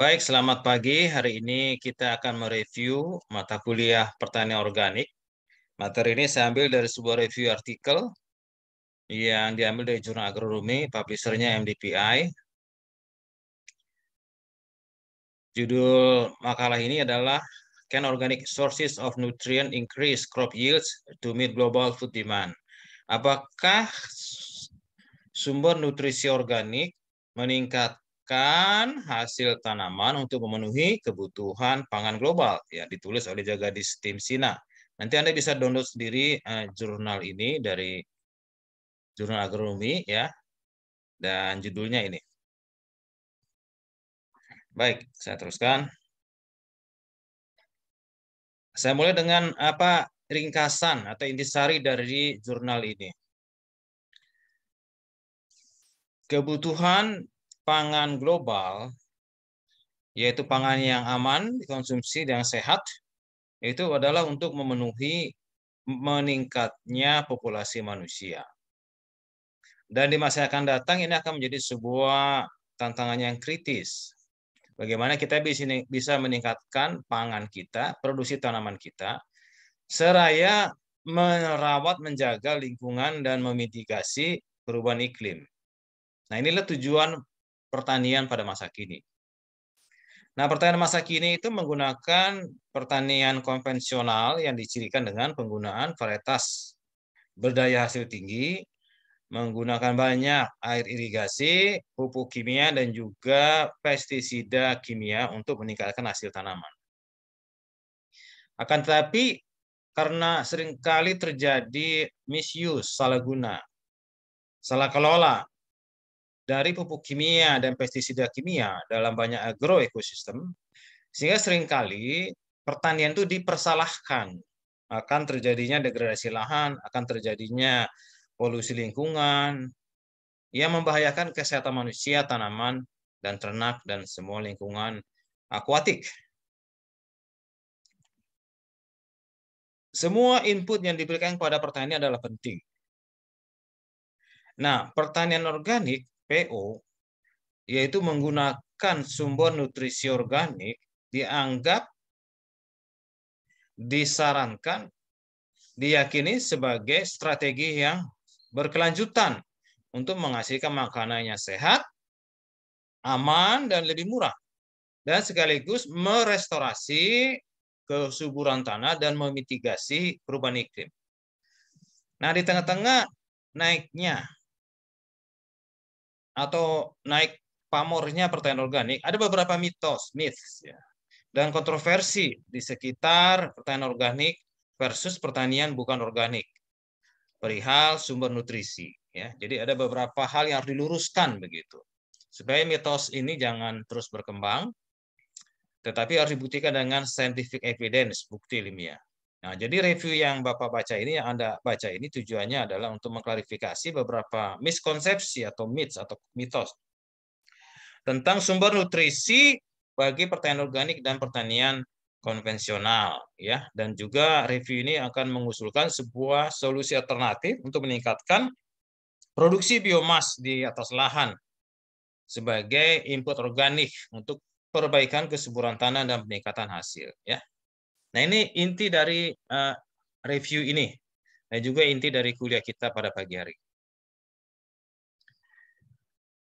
Baik, selamat pagi. Hari ini kita akan mereview mata kuliah pertanian organik. Materi ini saya ambil dari sebuah review artikel yang diambil dari jurnal agronomi, publishernya MDPI. Judul makalah ini adalah Can Organic Sources of Nutrient Increase Crop Yields to Meet Global Food Demand? Apakah sumber nutrisi organik meningkatkan hasil tanaman untuk memenuhi kebutuhan pangan global? Ya, ditulis oleh Jagadish Timsina. Nanti Anda bisa download sendiri jurnal ini dari jurnal agronomi ya, dan judulnya ini. Baik, saya teruskan. Saya mulai dengan ringkasan atau intisari dari jurnal ini. Kebutuhan pangan global, yaitu pangan yang aman dikonsumsi dan sehat, itu adalah untuk memenuhi meningkatnya populasi manusia. Dan di masa yang akan datang ini akan menjadi sebuah tantangan yang kritis. Bagaimana kita bisa meningkatkan pangan kita, produksi tanaman kita, seraya merawat, menjaga lingkungan, dan memitigasi perubahan iklim. Nah, inilah tujuan pertanian pada masa kini. Nah, pertanian masa kini itu menggunakan pertanian konvensional yang dicirikan dengan penggunaan varietas berdaya hasil tinggi, menggunakan banyak air irigasi, pupuk kimia, dan juga pestisida kimia untuk meningkatkan hasil tanaman. Akan tetapi, karena seringkali terjadi misuse, salah guna, salah kelola dari pupuk kimia dan pestisida kimia dalam banyak agroekosistem, sehingga seringkali pertanian itu dipersalahkan. Akan terjadinya degradasi lahan, akan terjadinya polusi lingkungan, yang membahayakan kesehatan manusia, tanaman, dan ternak, dan semua lingkungan akuatik. Semua input yang diberikan kepada pertanian adalah penting. Nah, pertanian organik, PO, yaitu menggunakan sumber nutrisi organik, dianggap, disarankan, diyakini sebagai strategi yang berkelanjutan untuk menghasilkan makanan yang sehat, aman, dan lebih murah, dan sekaligus merestorasi kesuburan tanah dan memitigasi perubahan iklim. Nah, di tengah-tengah naiknya atau naik pamornya pertanian organik, ada beberapa myths ya, dan kontroversi di sekitar pertanian organik versus pertanian bukan organik, perihal sumber nutrisi. Ya, jadi ada beberapa hal yang harus diluruskan begitu, supaya mitos ini jangan terus berkembang, tetapi harus dibuktikan dengan scientific evidence, bukti ilmiah. Nah, jadi review yang Bapak baca ini, yang Anda baca ini tujuannya adalah untuk mengklarifikasi beberapa miskonsepsi atau myths atau mitos tentang sumber nutrisi bagi pertanian organik dan pertanian konvensional ya, dan juga review ini akan mengusulkan sebuah solusi alternatif untuk meningkatkan produksi biomas di atas lahan sebagai input organik untuk perbaikan kesuburan tanah dan peningkatan hasil ya. Nah, ini inti dari review ini dan juga inti dari kuliah kita pada pagi hari.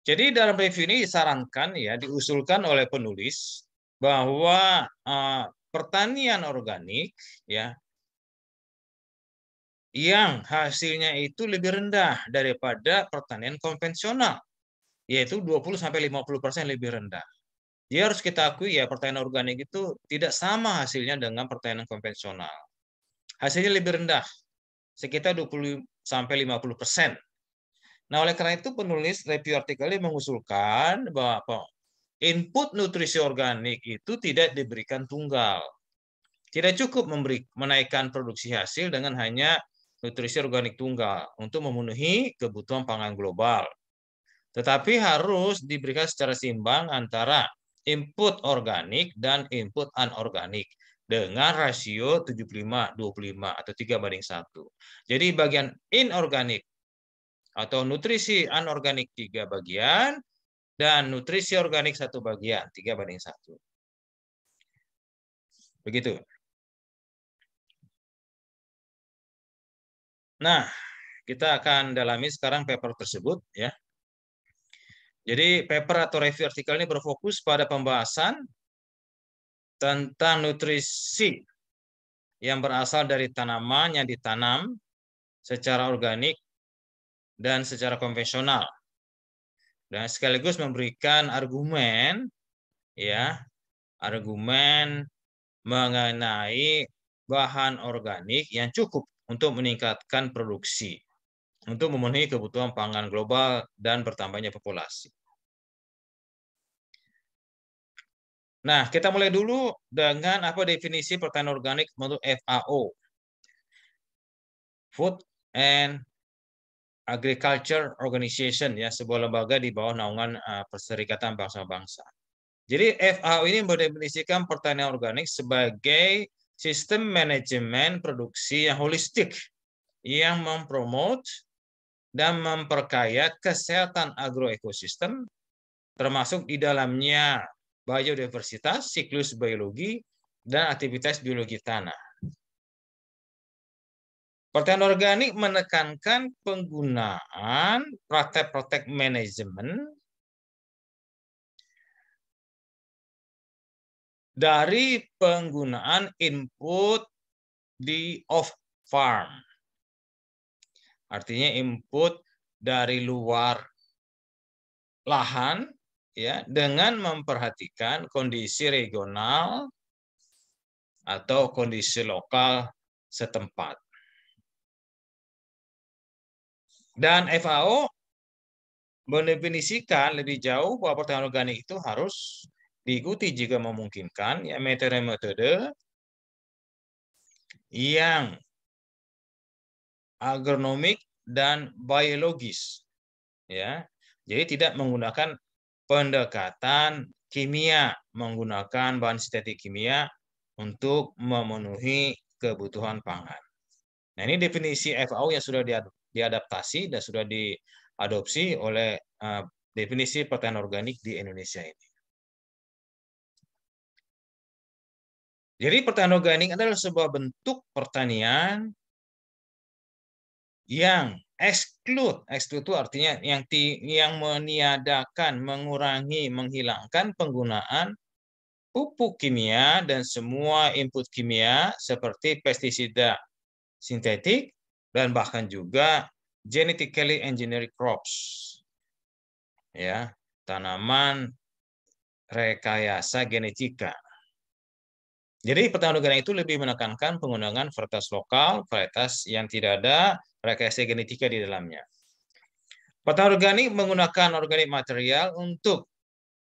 Jadi dalam review ini disarankan ya, diusulkan oleh penulis bahwa pertanian organik ya yang hasilnya itu lebih rendah daripada pertanian konvensional, yaitu 20-50% lebih rendah. Jadi harus kita akui ya, pertanian organik itu tidak sama hasilnya dengan pertanian konvensional. Hasilnya lebih rendah, sekitar 20-50%. Nah, oleh karena itu penulis review artikel ini mengusulkan bahwa input nutrisi organik itu tidak diberikan tunggal. Tidak cukup menaikkan produksi hasil dengan hanya nutrisi organik tunggal untuk memenuhi kebutuhan pangan global. Tetapi harus diberikan secara seimbang antara input organik dan input anorganik dengan rasio 75-25 atau 3:1. Jadi bagian inorganik atau nutrisi anorganik 3 bagian, dan nutrisi organik 1/3, 3/1. Begitu. Nah, kita akan dalami sekarang paper tersebut ya. Jadi paper atau review artikel ini berfokus pada pembahasan tentang nutrisi yang berasal dari tanaman yang ditanam secara organik dan secara konvensional. Dan sekaligus memberikan argumen ya, argumen mengenai bahan organik yang cukup untuk meningkatkan produksi untuk memenuhi kebutuhan pangan global dan bertambahnya populasi. Nah, kita mulai dulu dengan apa definisi pertanian organik menurut FAO, Food and Agriculture Organization, ya, sebuah lembaga di bawah naungan Perserikatan Bangsa-Bangsa. Jadi FAO ini mendefinisikan pertanian organik sebagai sistem manajemen produksi yang holistik yang mempromot dan memperkaya kesehatan agroekosistem, termasuk di dalamnya biodiversitas, siklus biologi, dan aktivitas biologi tanah. Pertanian organik menekankan penggunaan praktek-praktek manajemen dari penggunaan input di off-farm. Artinya input dari luar lahan ya, dengan memperhatikan kondisi regional atau kondisi lokal setempat. Dan FAO mendefinisikan lebih jauh bahwa pertanian organik itu harus diikuti jika memungkinkan ya metode-metode yang agronomik dan biologis ya. Jadi tidak menggunakan pendekatan kimia, menggunakan bahan sintetik kimia untuk memenuhi kebutuhan pangan. Nah, ini definisi FAO yang sudah diadaptasi dan sudah diadopsi oleh definisi pertanian organik di Indonesia ini. Jadi pertanian organik adalah sebuah bentuk pertanian yang exclude itu artinya yang meniadakan, mengurangi, menghilangkan penggunaan pupuk kimia dan semua input kimia seperti pestisida sintetik dan bahkan juga genetically engineered crops. Ya, tanaman rekayasa genetika. Jadi pertanian organik itu lebih menekankan penggunaan varietas lokal, varietas yang tidak ada rekayasa genetika di dalamnya. Pertanian organik menggunakan organik material untuk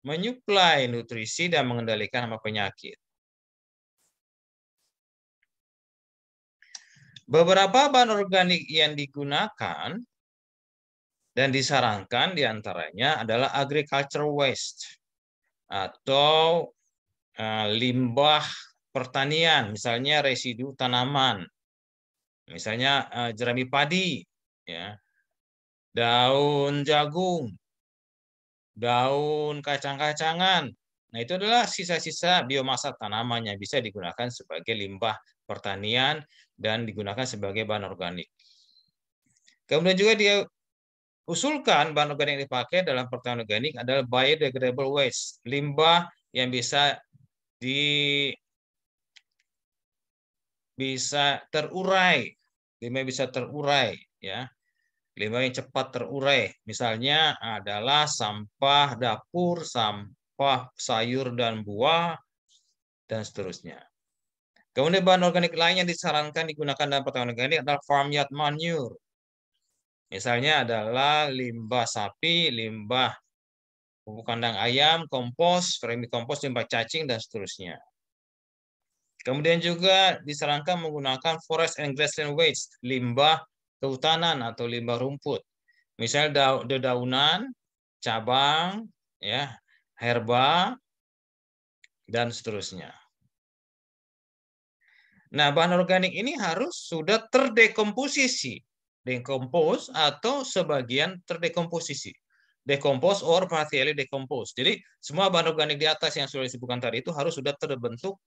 menyuplai nutrisi dan mengendalikan hama penyakit. Beberapa bahan organik yang digunakan dan disarankan diantaranya adalah agriculture waste atau limbah pertanian, misalnya residu tanaman, misalnya jerami padi, ya, daun jagung, daun kacang-kacangan. Nah, itu adalah sisa-sisa biomasa tanaman yang bisa digunakan sebagai limbah pertanian dan digunakan sebagai bahan organik. Kemudian juga dia usulkan bahan organik yang dipakai dalam pertanian organik adalah biodegradable waste, limbah yang bisa terurai, limbah bisa terurai ya. Limbah yang cepat terurai, misalnya adalah sampah dapur, sampah sayur dan buah, dan seterusnya. Kemudian bahan organik lain yang disarankan digunakan dalam pertanian organik adalah farmyard manure. Misalnya adalah limbah sapi, limbah pupuk kandang ayam, kompos, vermikompos, limbah cacing, dan seterusnya. Kemudian juga disarankan menggunakan forest and grassland waste, limbah kehutanan atau limbah rumput. Misalnya dedaunan, cabang, ya, herba, dan seterusnya. Nah, bahan organik ini harus sudah terdekomposisi, dekompos atau sebagian terdekomposisi. decompose or partially decompose. Jadi semua bahan organik di atas yang sudah disebutkan tadi itu harus sudah terbentuk,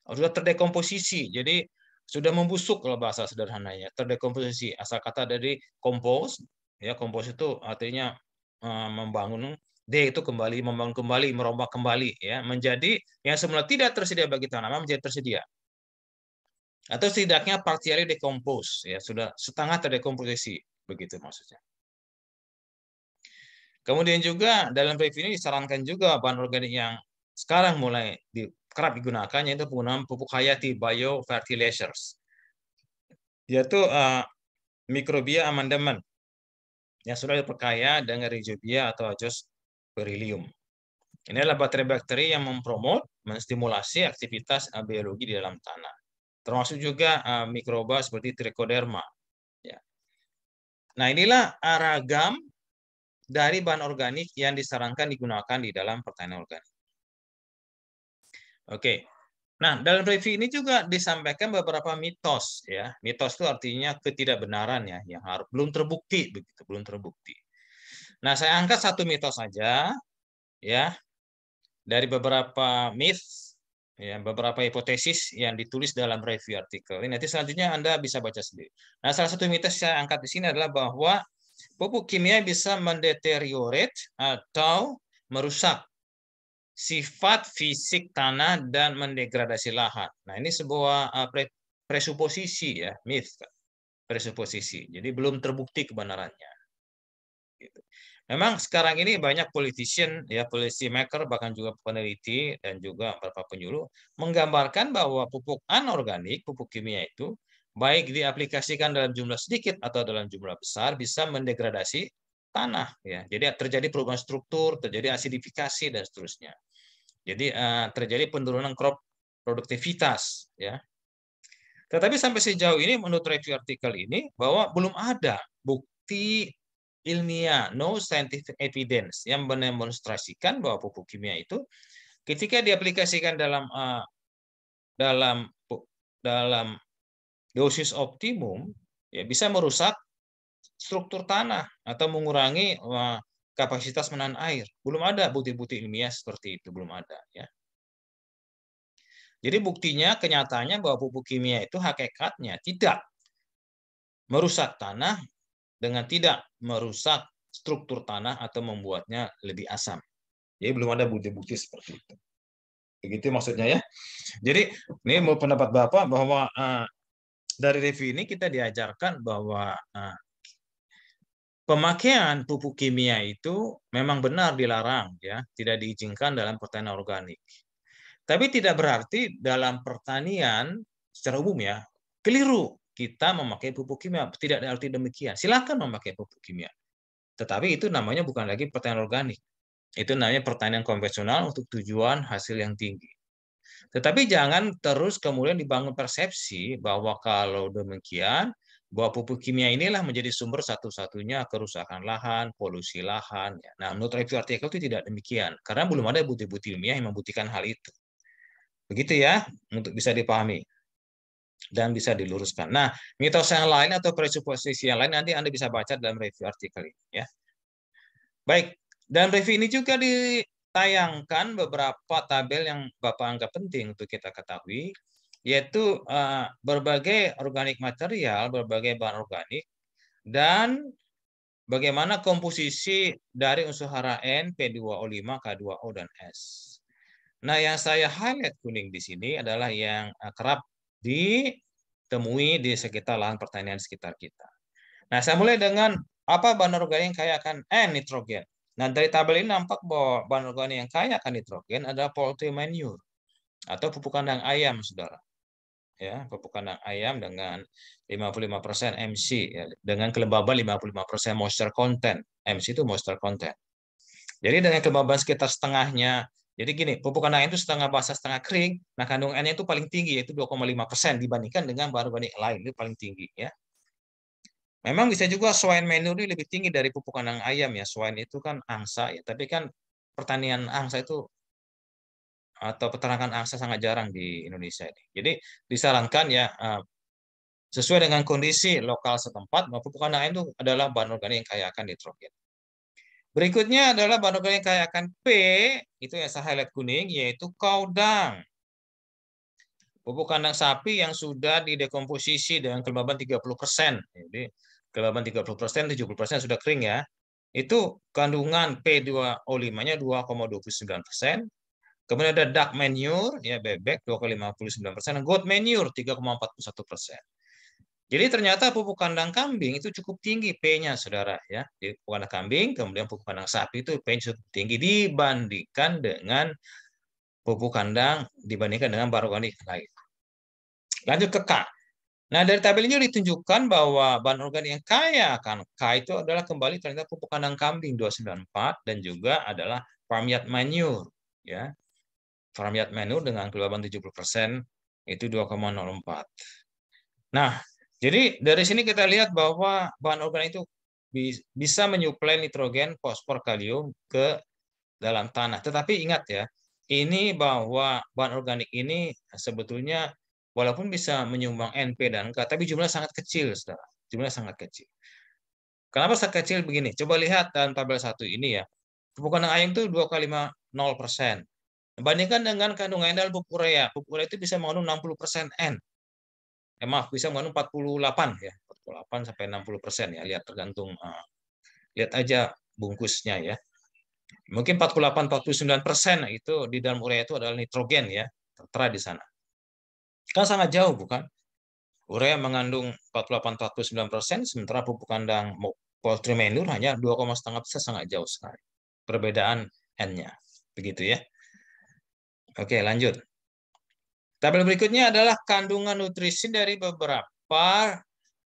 sudah terdekomposisi. Jadi sudah membusuk kalau bahasa sederhananya, terdekomposisi. Asal kata dari compose, ya compose itu artinya membangun, D itu kembali, membangun kembali, merombak kembali, ya menjadi yang semula tidak tersedia bagi tanaman menjadi tersedia. Atau setidaknya partially decompose, ya sudah setengah terdekomposisi, begitu maksudnya. Kemudian juga dalam review ini disarankan juga bahan organik yang sekarang mulai kerap digunakan, yaitu penggunaan pupuk hayati, biofertilizers, yaitu mikrobia amandemen yang sudah diperkaya dengan rhizobia atau Azospirillum. Ini adalah bakteri-bakteri yang mempromot, menstimulasi aktivitas biologi di dalam tanah, termasuk juga mikroba seperti Trichoderma. Ya. Nah, inilah ragam dari bahan organik yang disarankan digunakan di dalam pertanian organik. Oke. Nah, dalam review ini juga disampaikan beberapa mitos, ya. Mitos itu artinya ketidakbenaran, ya, yang belum terbukti, begitu, belum terbukti. Nah, saya angkat satu mitos saja, ya, dari beberapa myth, ya, beberapa hipotesis yang ditulis dalam review artikel. Nanti selanjutnya Anda bisa baca sendiri. Nah, salah satu mitos saya angkat di sini adalah bahwa pupuk kimia bisa mendeteriorate atau merusak sifat fisik tanah dan mendegradasi lahan. Nah, ini sebuah presuposisi, ya, myth, presuposisi. Jadi belum terbukti kebenarannya. Gitu. Memang sekarang ini banyak politician, ya, policy maker, bahkan juga peneliti dan juga beberapa penyuluh menggambarkan bahwa pupuk anorganik, pupuk kimia itu baik diaplikasikan dalam jumlah sedikit atau dalam jumlah besar bisa mendegradasi tanah, ya. Jadi terjadi perubahan struktur, terjadi asidifikasi dan seterusnya. Jadi terjadi penurunan crop produktivitas, ya. Tetapi sampai sejauh ini menurut review artikel ini bahwa belum ada bukti ilmiah, no scientific evidence yang mendemonstrasikan bahwa pupuk kimia itu ketika diaplikasikan dalam dosis optimum, ya bisa merusak struktur tanah atau mengurangi kapasitas menahan air. Belum ada bukti-bukti ilmiah seperti itu, belum ada, ya. Jadi buktinya, kenyataannya bahwa pupuk kimia itu hakikatnya tidak merusak tanah dengan tidak merusak struktur tanah atau membuatnya lebih asam. Jadi belum ada bukti-bukti seperti itu. Begitu maksudnya, ya. Jadi ini mau pendapat Bapak bahwa dari review ini kita diajarkan bahwa pemakaian pupuk kimia itu memang benar dilarang, ya, tidak diizinkan dalam pertanian organik. Tapi tidak berarti dalam pertanian secara umum, ya, keliru kita memakai pupuk kimia. Tidak arti demikian. Silakan memakai pupuk kimia. Tetapi itu namanya bukan lagi pertanian organik. Itu namanya pertanian konvensional untuk tujuan hasil yang tinggi. Tetapi jangan terus kemudian dibangun persepsi bahwa kalau demikian, bahwa pupuk kimia inilah menjadi sumber satu-satunya kerusakan lahan, polusi lahan. Nah, menurut review artikel itu tidak demikian, karena belum ada bukti-bukti ilmiah yang membuktikan hal itu. Begitu, ya, untuk bisa dipahami dan bisa diluruskan. Nah, mitos yang lain atau presuposisi yang lain nanti Anda bisa baca dalam review artikel ini, ya. Baik, dan review ini juga ditayangkan beberapa tabel yang Bapak anggap penting untuk kita ketahui, yaitu berbagai organik material, berbagai bahan organik, dan bagaimana komposisi dari unsur hara N, P2O5, K2O, dan S. Nah, yang saya highlight kuning di sini adalah yang kerap ditemui di sekitar lahan pertanian sekitar kita. Nah, saya mulai dengan apa bahan organik yang kaya akan nitrogen. Nah, dari tabel ini nampak bahwa bahan organik yang kaya akan nitrogen adalah poultry manure atau pupuk kandang ayam, saudara. Ya, pupuk kandang ayam dengan 55% MC, ya, dengan kelembaban 55% moisture content. MC itu moisture content. Jadi dengan kelembaban sekitar setengahnya. Jadi gini, pupuk kandang ayam itu setengah basah, setengah kering. Nah, kandungan N-nya itu paling tinggi, yaitu 2,5% dibandingkan dengan bahan organik lain, itu paling tinggi, ya. Memang bisa juga swine manure ini lebih tinggi dari pupuk kandang ayam, ya. Swine itu kan angsa, ya. Tapi kan pertanian angsa itu atau peternakan angsa sangat jarang di Indonesia ini. Jadi disarankan, ya, sesuai dengan kondisi lokal setempat, pupuk kandang ayam itu adalah bahan organik yang kaya akan nitrogen. Berikutnya adalah bahan organik yang kaya akan P, itu yang saya highlight kuning, yaitu kaudang. Pupuk kandang sapi yang sudah didekomposisi dengan kelembaban 30%. Jadi kelembaban 30%, 70% sudah kering ya. Itu kandungan P2O5-nya 2,29%. Kemudian ada duck manure, ya bebek 2,59%, goat manure 3,41%. Jadi ternyata pupuk kandang kambing itu cukup tinggi P-nya, saudara ya. Di pupuk kandang kambing, kemudian pupuk kandang sapi itu P-nya cukup tinggi dibandingkan dengan pupuk kandang dibandingkan dengan bahan organik lain. Lanjut ke K. Nah, dari tabel ini ditunjukkan bahwa bahan organik yang kaya akan K itu adalah kembali ternyata pupuk kandang kambing 294 dan juga adalah farmyard manure ya. Farmyard manure dengan kelembaban 70% itu 2,04. Nah, jadi dari sini kita lihat bahwa bahan organik itu bisa menyuplai nitrogen, fosfor, kalium ke dalam tanah. Tetapi ingat ya, ini bahwa bahan organik ini sebetulnya walaupun bisa menyumbang NP dan K, tapi jumlah sangat kecil, saudara. Jumlah sangat kecil. Kenapa sangat kecil begini? Coba lihat dalam tabel 1 ini ya. Pupuk kandang ayam itu 2,50%. Bandingkan dengan kandungan dalam pupuk urea. Pupuk urea itu bisa mengandung 60% N. Maaf, bisa mengandung 48 ya. 48 sampai 60% ya. Lihat tergantung lihat aja bungkusnya ya. Mungkin 48-49% itu di dalam urea itu adalah nitrogen ya, tertera di sana. Kan sangat jauh bukan? Urea mengandung 48-49%, sementara pupuk kandang poultry manure hanya 2,5%, sangat jauh sekali. Perbedaan N-nya. Begitu ya. Oke, lanjut. Tabel berikutnya adalah kandungan nutrisi dari beberapa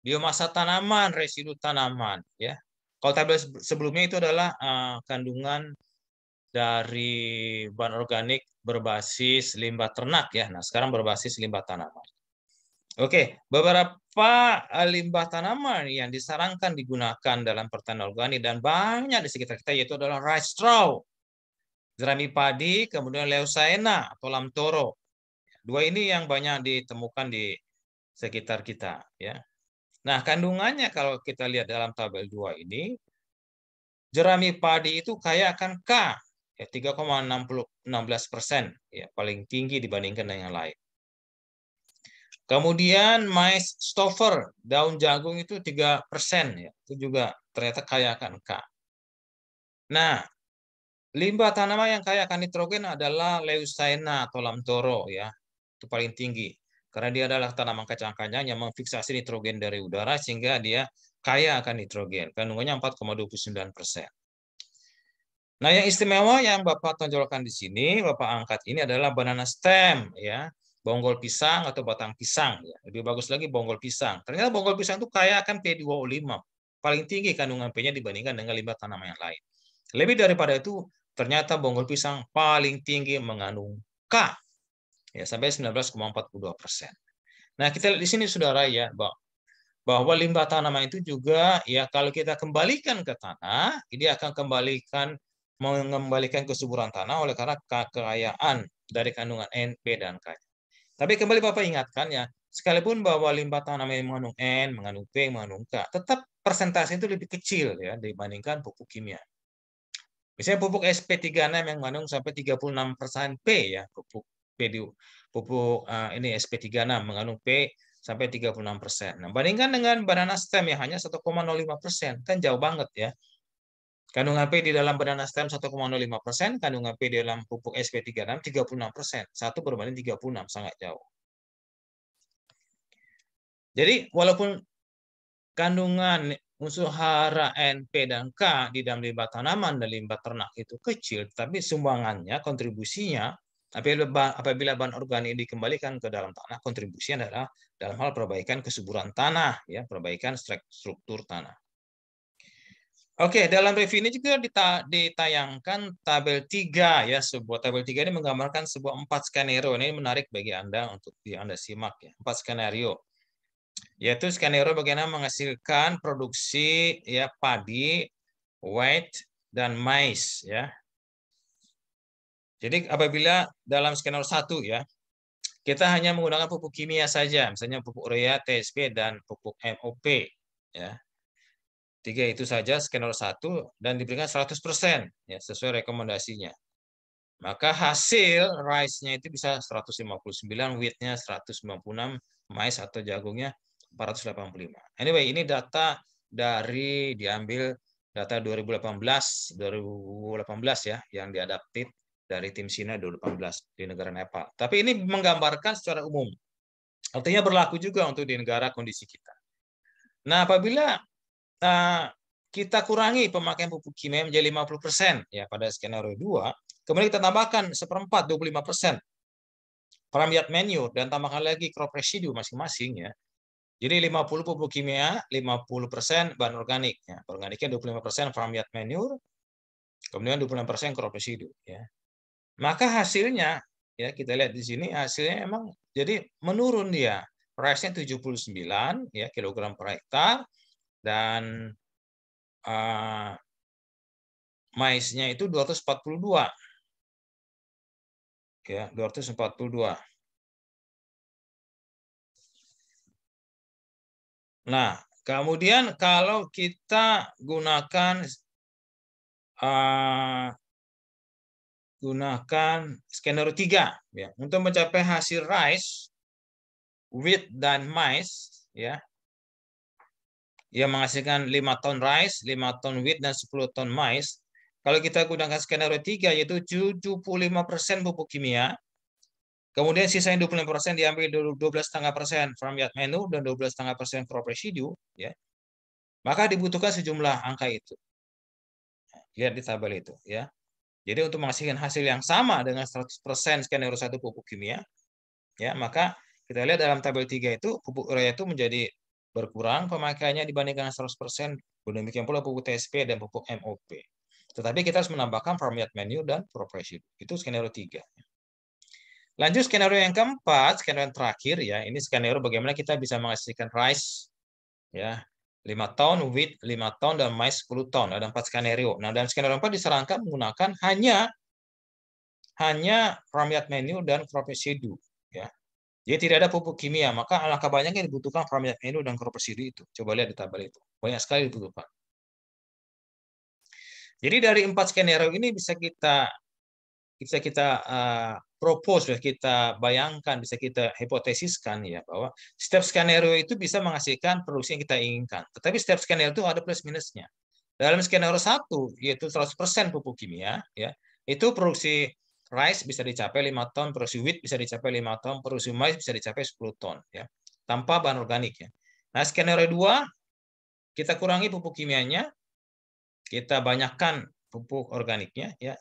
biomasa tanaman, residu tanaman ya. Kalau tabel sebelumnya itu adalah kandungan dari bahan organik berbasis limbah ternak ya. Nah, sekarang berbasis limbah tanaman. Oke, beberapa limbah tanaman yang disarankan digunakan dalam pertanian organik dan banyak di sekitar kita yaitu adalah rice straw, jerami padi, kemudian leucaena atau lamtoro. Dua ini yang banyak ditemukan di sekitar kita ya. Nah, kandungannya kalau kita lihat dalam tabel 2 ini, jerami padi itu kaya akan K, ya 3,16%, ya paling tinggi dibandingkan dengan yang lain. Kemudian mais stover, daun jagung itu 3%, ya itu juga ternyata kaya akan K. Nah, limbah tanaman yang kaya akan nitrogen adalah leucaena atau lamtoro ya, itu paling tinggi. Karena dia adalah tanaman kacang-kacang yang memfiksasi nitrogen dari udara sehingga dia kaya akan nitrogen. Kandungannya 4,29%. Nah, yang istimewa yang Bapak tonjolkan di sini, Bapak angkat ini adalah banana stem, ya, bonggol pisang atau batang pisang. Ya. Lebih bagus lagi bonggol pisang. Ternyata bonggol pisang itu kaya akan P2O5, paling tinggi kandungan P-nya dibandingkan dengan limbah tanaman yang lain. Lebih daripada itu, ternyata bonggol pisang paling tinggi mengandung K, ya sampai 19,42%. Nah, kita lihat di sini, saudara, ya, bahwa limbah tanaman itu juga, ya, kalau kita kembalikan ke tanah, ini akan mengembalikan kesuburan tanah oleh karena kekayaan dari kandungan N, P, dan K. Tapi kembali Bapak ingatkan ya, sekalipun bahwa limbah tanaman yang mengandung N, mengandung P, mengandung K, tetap persentase itu lebih kecil ya dibandingkan pupuk kimia. Misalnya pupuk SP36 yang mengandung sampai 36% P ya, pupuk ini SP36 mengandung P sampai 36%. Nah, bandingkan dengan banana stem yang hanya 1,05%, kan jauh banget ya. Kandungan P di dalam banana stem 1,05%, kandungan P di dalam pupuk SP36 36%. 1 berbanding 36, sangat jauh. Jadi walaupun kandungan unsur hara N, P, dan K di dalam limbah tanaman dan limbah ternak itu kecil, tapi sumbangannya, kontribusinya, apabila bahan organik dikembalikan ke dalam tanah, kontribusinya adalah dalam hal perbaikan kesuburan tanah, ya, perbaikan struktur tanah. Oke, dalam review ini juga ditayangkan tabel 3 ya, sebuah tabel 3 ini menggambarkan sebuah 4 skenario. Ini menarik bagi Anda untuk Anda simak ya. 4 skenario. Yaitu skenario bagaimana menghasilkan produksi ya padi, wheat, dan mais ya. Jadi apabila dalam skenario 1 ya, kita hanya menggunakan pupuk kimia saja, misalnya pupuk urea, TSP, dan pupuk MOP ya. Tiga itu saja skenario 1 dan diberikan 100% ya sesuai rekomendasinya. Maka hasil rice-nya itu bisa 159, wheat-nya 196, mais atau jagungnya 485. Anyway, ini data dari diambil data 2018 ya yang diadaptif dari tim Sina 2018 di negara Nepal. Tapi ini menggambarkan secara umum. Artinya berlaku juga untuk di negara kondisi kita. Nah, apabila kita kurangi pemakaian pupuk kimia menjadi 50% ya pada skenario 2, kemudian kita tambahkan 1/4 25% farmyard manure dan tambahkan lagi crop residue masing-masing ya. Jadi 50 pupuk kimia, 50% bahan organik ya. Organiknya 25% farmyard manure, kemudian 26% crop residue ya. Maka hasilnya ya kita lihat di sini hasilnya emang jadi menurun dia. Rice-nya 79 ya kilogram per hektar dan maisnya itu 242. Ya, 242. Nah, kemudian kalau kita gunakan skenario 3 ya untuk mencapai hasil rice, wheat dan mais ya yang menghasilkan 5 ton rice, 5 ton wheat dan 10 ton mais. Kalau kita gunakan skenario 3 yaitu 75% pupuk kimia, kemudian sisanya 25% diambil 12,5% farmyard manure dan 12,5% crop residue ya. Maka dibutuhkan sejumlah angka itu. Lihat di tabel itu ya. Jadi untuk menghasilkan hasil yang sama dengan 100% skenario 1 pupuk kimia ya, maka kita lihat dalam tabel 3 itu pupuk urea itu menjadi berkurang pemakaiannya dibandingkan 100%, demikian pula pupuk TSP dan pupuk MOP. Tetapi kita harus menambahkan farmyard manure dan crop residue. Itu skenario 3. Lanjut skenario yang keempat, skenario yang terakhir ya. Ini skenario bagaimana kita bisa menghasilkan rice ya 5 ton, wheat 5 ton, dan mais 10 ton. Ada 4 skenario. Nah, dalam skenario 4 disarankan menggunakan hanya farmyard manure dan crop residue ya. Jadi tidak ada pupuk kimia, maka alangkah banyaknya dibutuhkan farmyard manure dan crop residue itu. Coba lihat di tabel itu. Banyak sekali dibutuhkan. Jadi dari 4 skenario ini bisa kita propose, kita bayangkan, bisa kita hipotesiskan ya bahwa setiap skenario itu bisa menghasilkan produksi yang kita inginkan. Tetapi setiap skenario itu ada plus minusnya. Dalam skenario 1 yaitu 100% pupuk kimia ya, itu produksi rice bisa dicapai 5 ton, produksi wheat bisa dicapai 5 ton, produksi mais bisa dicapai 10 ton ya, tanpa bahan organik ya. Nah, skenario 2 kita kurangi pupuk kimianya, kita banyakkan pupuk organiknya ya.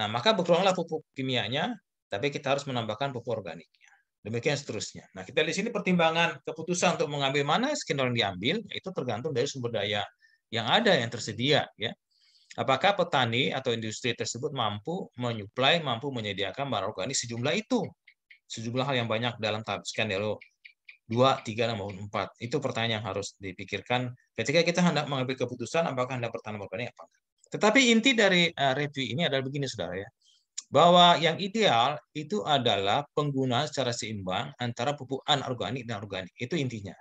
Nah, maka berkuranglah pupuk kimianya, tapi kita harus menambahkan pupuk organiknya. Demikian seterusnya. Nah, kita di sini pertimbangan keputusan untuk mengambil mana skenario yang diambil, itu tergantung dari sumber daya yang ada, yang tersedia. Ya. Apakah petani atau industri tersebut mampu menyuplai, mampu menyediakan bahan organik sejumlah itu? Sejumlah hal yang banyak dalam skenario 2, 3, dan 4. Itu pertanyaan yang harus dipikirkan ketika kita hendak mengambil keputusan apakah hendak bertanam organik apa enggak. Tetapi inti dari review ini adalah begini, saudara ya, bahwa yang ideal itu adalah penggunaan secara seimbang antara pupuk anorganik dan organik. Itu intinya.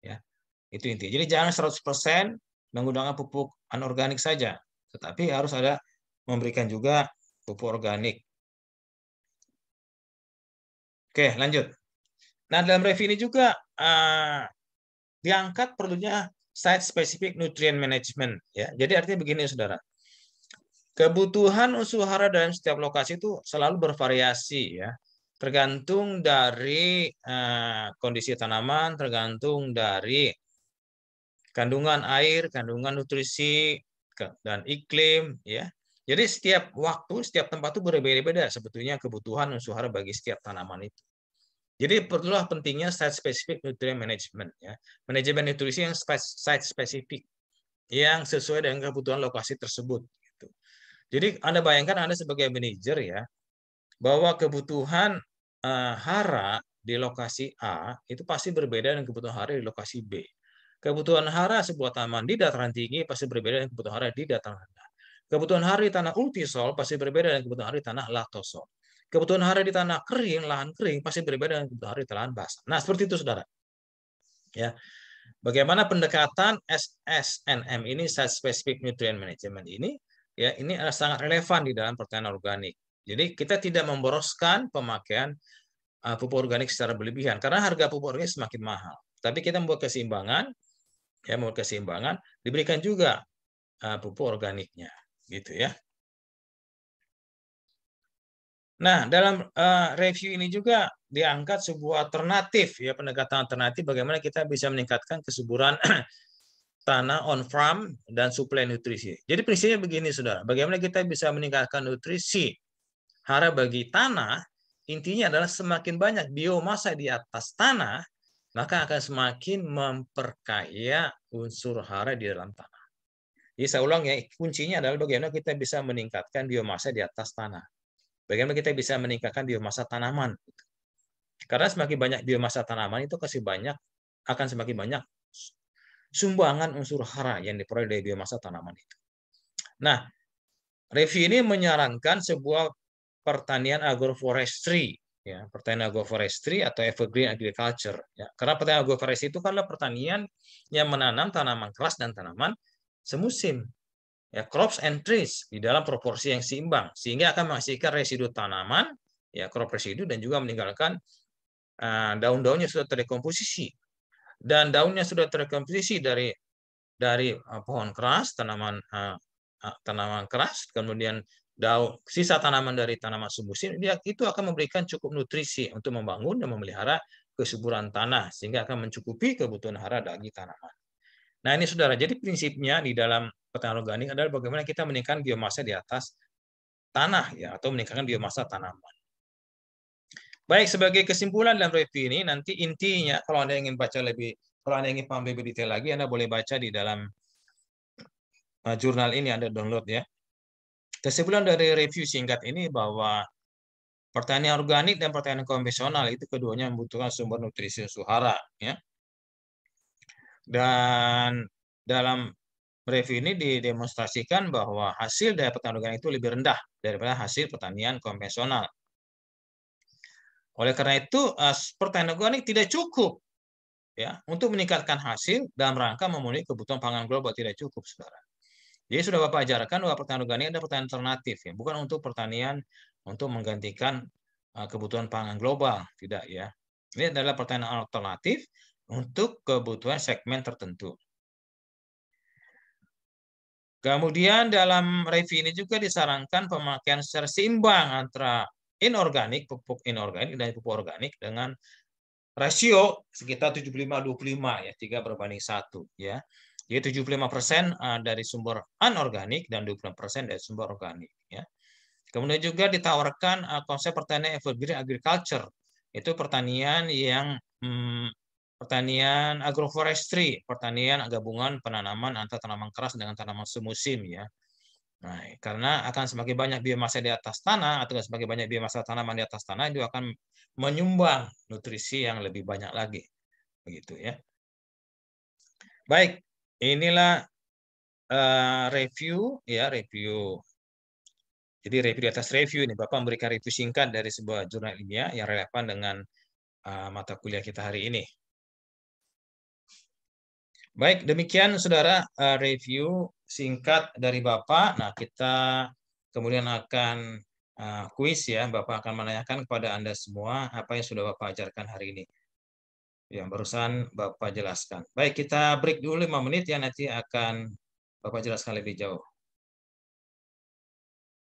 Ya. Itu inti. Jadi jangan 100% menggunakan pupuk anorganik saja, tetapi harus ada memberikan juga pupuk organik. Oke, lanjut. Nah, dalam review ini juga diangkat perlunya site specific nutrient management. Ya. Jadi artinya begini, saudara. Kebutuhan unsur hara dalam setiap lokasi itu selalu bervariasi ya, tergantung dari kondisi tanaman, tergantung dari kandungan air, kandungan nutrisi dan iklim ya. Jadi setiap waktu, setiap tempat itu berbeda-beda sebetulnya kebutuhan unsur hara bagi setiap tanaman itu. Jadi perlulah pentingnya site specific nutrient management ya, manajemen nutrisi yang site spesifik yang sesuai dengan kebutuhan lokasi tersebut. Jadi Anda bayangkan Anda sebagai manajer ya, bahwa kebutuhan hara di lokasi A itu pasti berbeda dengan kebutuhan hara di lokasi B. Kebutuhan hara sebuah tanaman di dataran tinggi pasti berbeda dengan kebutuhan hara di dataran rendah. Kebutuhan hara di tanah ultisol pasti berbeda dengan kebutuhan hara di tanah latosol. Kebutuhan hara di tanah kering, lahan kering pasti berbeda dengan kebutuhan hara di lahan basah. Nah, seperti itu, saudara. Ya. Bagaimana pendekatan SSNM ini, Site Specific Nutrient Management ini, ya ini adalah sangat relevan di dalam pertanian organik. Jadi kita tidak memboroskan pemakaian pupuk organik secara berlebihan karena harga pupuk organik semakin mahal. Tapi kita membuat keseimbangan, ya membuat keseimbangan, diberikan juga pupuk organiknya, gitu ya. Nah, dalam review ini juga diangkat sebuah alternatif, ya pendekatan alternatif bagaimana kita bisa meningkatkan kesuburan tanah on farm dan suplai nutrisi. Jadi prinsipnya begini, saudara, bagaimana kita bisa meningkatkan nutrisi hara bagi tanah? Intinya adalah semakin banyak biomasa di atas tanah, maka akan semakin memperkaya unsur hara di dalam tanah. Jadi saya ulang ya, kuncinya adalah bagaimana kita bisa meningkatkan biomasa di atas tanah. Bagaimana kita bisa meningkatkan biomasa tanaman. Karena semakin banyak biomasa tanaman itu akan semakin banyak sumbangan unsur hara yang diperoleh dari biomasa tanaman itu. Nah, review ini menyarankan sebuah pertanian agroforestry, ya, pertanian agroforestry atau evergreen agriculture. Ya. Karena pertanian agroforestry itu adalah pertanian yang menanam tanaman keras dan tanaman semusim. Ya, crops and trees di dalam proporsi yang seimbang, sehingga akan menghasilkan residu tanaman, ya, crop residu, dan juga meninggalkan daun-daunnya sudah terdekomposisi. Dan daunnya sudah terkomposisi dari pohon keras, tanaman keras, kemudian sisa tanaman dari tanaman semusim, itu akan memberikan cukup nutrisi untuk membangun dan memelihara kesuburan tanah sehingga akan mencukupi kebutuhan hara dari tanaman. Nah, ini saudara, jadi prinsipnya di dalam pertanian organik adalah bagaimana kita meningkatkan biomasa di atas tanah, ya, atau meningkatkan biomasa tanaman. Baik, sebagai kesimpulan dalam review ini, nanti intinya kalau Anda ingin paham lebih detail lagi, Anda boleh baca di dalam jurnal ini, Anda download ya. Kesimpulan dari review singkat ini bahwa pertanian organik dan pertanian konvensional itu keduanya membutuhkan sumber nutrisi hara, ya. Dan dalam review ini didemonstrasikan bahwa hasil dari pertanian organik itu lebih rendah daripada hasil pertanian konvensional. Oleh karena itu, pertanian organik tidak cukup, ya, untuk meningkatkan hasil dalam rangka memenuhi kebutuhan pangan global, tidak cukup, saudara. Jadi sudah Bapak ajarkan bahwa pertanian organik ada pertanian alternatif, ya, bukan untuk pertanian untuk menggantikan kebutuhan pangan global, tidak, ya. Ini adalah pertanian alternatif untuk kebutuhan segmen tertentu. Kemudian dalam review ini juga disarankan pemakaian secara seimbang antara pupuk inorganik dan pupuk organik dengan rasio sekitar 75-25, ya, 3:1, ya. Jadi 75% dari sumber anorganik dan 25% dari sumber organik, ya. Kemudian juga ditawarkan konsep pertanian evergreen agriculture. Itu pertanian yang pertanian agroforestry, pertanian gabungan penanaman antara tanaman keras dengan tanaman semusim, ya. Nah, karena akan semakin banyak biomasa di atas tanah atau semakin banyak biomasa tanaman di atas tanah, itu akan menyumbang nutrisi yang lebih banyak lagi, begitu ya. Baik, inilah review, ya, review. Jadi review di atas review ini, Bapak memberikan review singkat dari sebuah jurnal ilmiah yang relevan dengan mata kuliah kita hari ini. Baik, demikian saudara review singkat dari Bapak. Nah, kita kemudian akan kuis, ya. Bapak akan menanyakan kepada Anda semua apa yang sudah Bapak ajarkan hari ini, yang barusan Bapak jelaskan. Baik, kita break dulu 5 menit, ya, nanti akan Bapak jelaskan lebih jauh.